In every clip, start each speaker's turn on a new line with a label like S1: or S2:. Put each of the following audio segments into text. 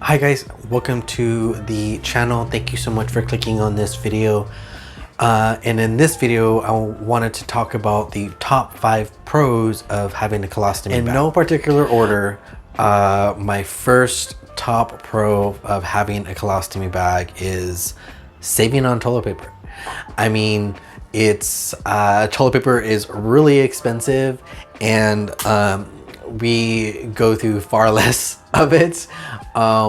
S1: Hi guys, welcome to the channel. Thank you so much for clicking on this video. And in this video, I wanted to talk about the top 5 pros of having a colostomy bag. In no particular order, my first top pro of having a colostomy bag is saving on toilet paper. I mean, it's toilet paper is really expensive, and we go through far less of it,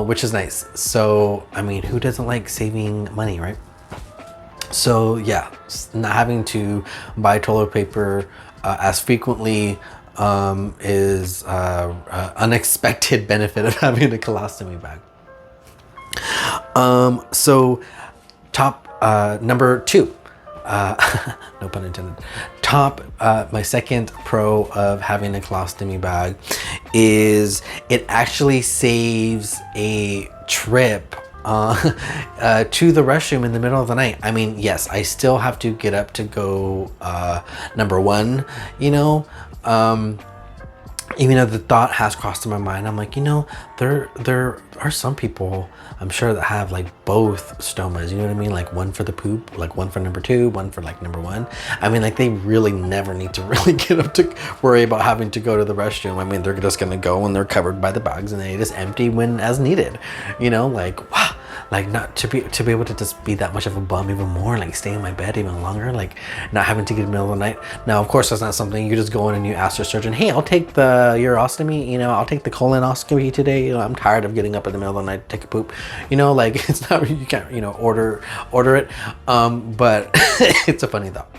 S1: which is nice. So, I mean, who doesn't like saving money, right? So yeah, not having to buy toilet paper as frequently is an unexpected benefit of having a colostomy bag. So top number 2, no pun intended. My second pro of having a colostomy bag is it actually saves a trip to the restroom in the middle of the night. I mean, yes, I still have to get up to go number 1, you know, even though the thought has crossed in my mind, I'm like, you know, there are some people I'm sure that have like both stomas, you know what I mean? Like one for the poop, like one for number 2, one for like number 1. I mean, like they really never need to really get up to worry about having to go to the restroom. I mean, they're just gonna go and they're covered by the bags and they just empty when as needed, you know, like wow. Like not to be able to just be that much of a bum even more, like stay in my bed even longer, like not having to get in the middle of the night. Now, of course, that's not something you just go in and you ask your surgeon, hey, I'll take the urostomy, you know, I'll take the colonoscopy today. You know, I'm tired of getting up in the middle of the night to take a poop. You know, like it's not, you can't, you know, order it. But it's a funny thought.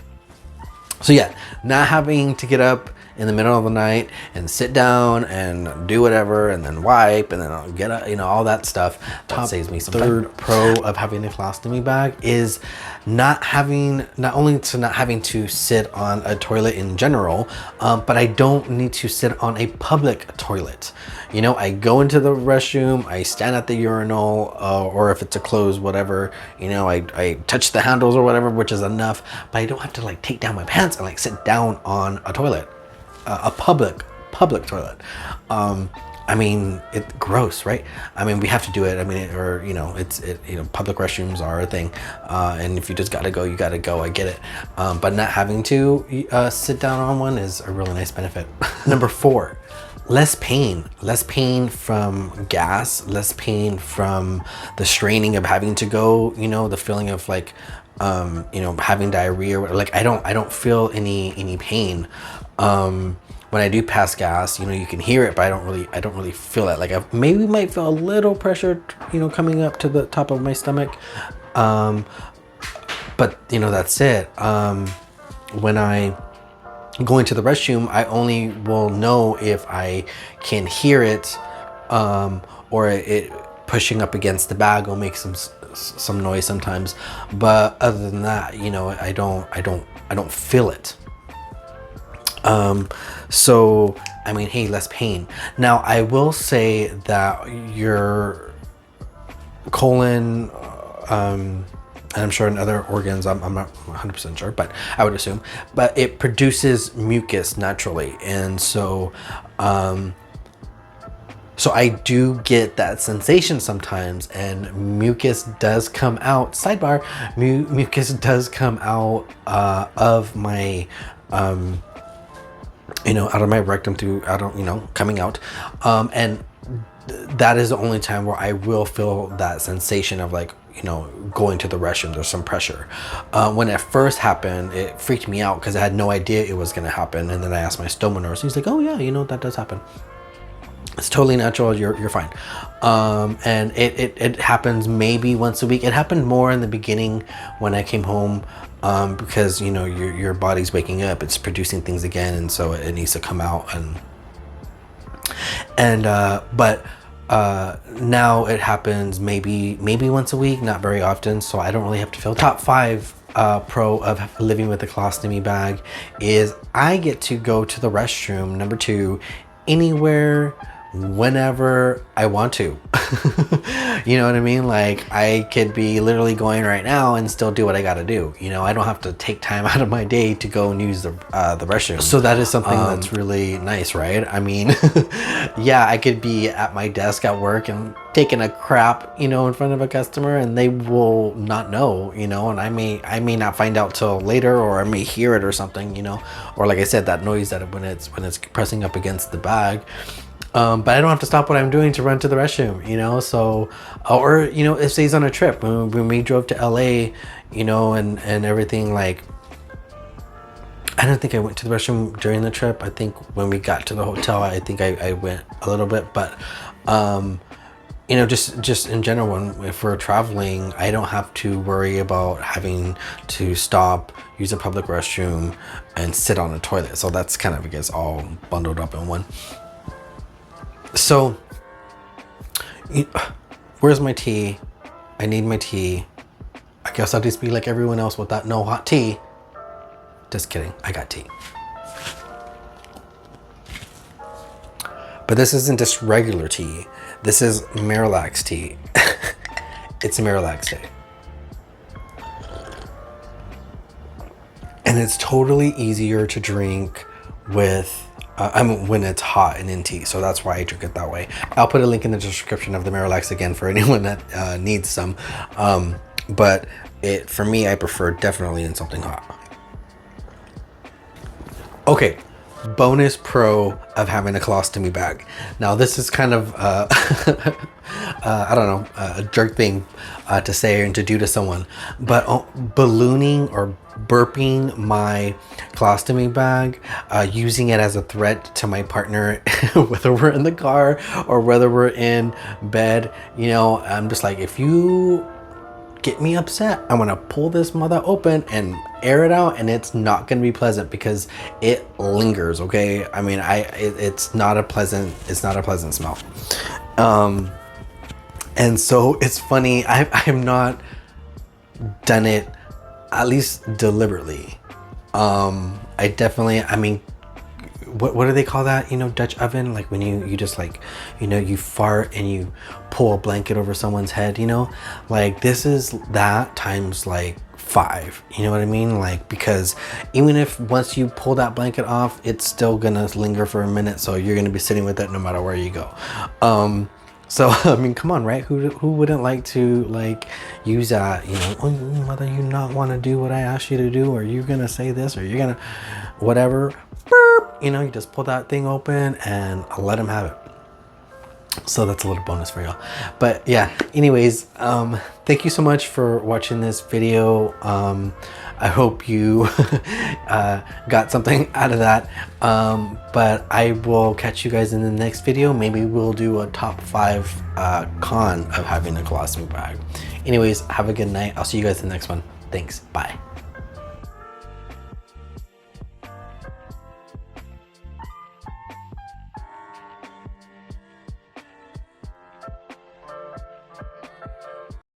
S1: So yeah, not having to get up in the middle of the night and sit down and do whatever and then wipe and then I'll get up, you know, all that stuff. That saves me some time. Third pro of having a colostomy bag is not only having to sit on a toilet in general, but I don't need to sit on a public toilet. You know, I go into the restroom, I stand at the urinal, or if it's a closed whatever, you know, I touch the handles or whatever, which is enough, but I don't have to like take down my pants and like sit down on a toilet. A public toilet. I mean, it's gross, right? I mean, we have to do it. I mean, you know, you know, public restrooms are a thing, and if you just gotta go, you gotta go. I get it, but not having to sit down on one is a really nice benefit. Number 4, less pain from gas, less pain from the straining of having to go. You know, the feeling of like, you know, having diarrhea. Like I don't feel any pain. When I do pass gas, you know, you can hear it, but I don't really feel it. Like I maybe might feel a little pressure, you know, coming up to the top of my stomach. But you know, that's it. When I go into the restroom, I only will know if I can hear it, or it pushing up against the bag will make some noise sometimes. But other than that, you know, I don't feel it. So, I mean, hey, less pain. Now, I will say that your colon, and I'm sure in other organs, I'm not 100% sure, but I would assume, but it produces mucus naturally. And so, so I do get that sensation sometimes, and mucus does come out, sidebar, mucus does come out, of my, you know, out of my rectum you know, coming out. And that is the only time where I will feel that sensation of like, you know, going to the restroom, there's some pressure. When it first happened, it freaked me out because I had no idea it was gonna happen. And then I asked my stoma nurse, he's like, oh yeah, you know, that does happen. It's totally natural, you're fine. And it happens maybe once a week. It happened more in the beginning when I came home, because you know your body's waking up, it's producing things again, and so it needs to come out. But now it happens maybe once a week, not very often, so I don't really have to feel. Top 5 pro of living with a colostomy bag is I get to go to the restroom, number 2, anywhere whenever I want to. You know what I mean? Like, I could be literally going right now and still do what I gotta do. You know, I don't have to take time out of my day to go and use the restroom. So that is something that's really nice, right? I mean, yeah, I could be at my desk at work and taking a crap, you know, in front of a customer, and they will not know, you know, and I may not find out till later, or I may hear it or something, you know, or like I said, that noise that when it's pressing up against the bag. But I don't have to stop what I'm doing to run to the restroom, you know. So, or you know, if he's on a trip, when we drove to LA, you know, and everything, like, I don't think I went to the restroom during the trip. I think when we got to the hotel, I think I went a little bit, but you know, just in general, if we're traveling, I don't have to worry about having to stop, use a public restroom, and sit on a toilet. So that's kind of, I guess, all bundled up in one. So, where's my tea? I need my tea. I guess I'll just be like everyone else without no hot tea. Just kidding, I got tea. But this isn't just regular tea. This is MiraLAX tea. It's MiraLAX day. And it's totally easier to drink with I mean, when it's hot and in tea, so that's why I drink it that way. I'll put a link in the description of the MiraLAX again for anyone that needs some. But for me, I prefer definitely in something hot. Okay, bonus pro of having a colostomy bag. Now this is kind of I don't know, a jerk thing to say and to do to someone, but ballooning or burping my colostomy bag, using it as a threat to my partner, whether we're in the car or whether we're in bed, you know, I'm just like, if you get me upset, I'm gonna pull this mother open and air it out, and it's not gonna be pleasant because it lingers. Okay, I mean, it's not a pleasant smell. And so it's funny, I've not done it, at least deliberately. I definitely, I mean, what do they call that, you know, Dutch oven, like when you just, like, you know, you fart and you pull a blanket over someone's head, you know, like this is that times like 5, you know what I mean? Like, because even if once you pull that blanket off, it's still gonna linger for a minute, so you're gonna be sitting with it no matter where you go. So I mean, come on, right? Who wouldn't like to, like, use that, you know, oh, whether you not want to do what I asked you to do, or you're gonna say this, or you're gonna whatever, burp, you know, you just pull that thing open and let them have it. So that's a little bonus for y'all. But yeah, anyways, thank you so much for watching this video. I hope you got something out of that. But I will catch you guys in the next video. Maybe we'll do a top 5 con of having a colostomy bag. Anyways, have a good night. I'll see you guys in the next one. Thanks. Bye.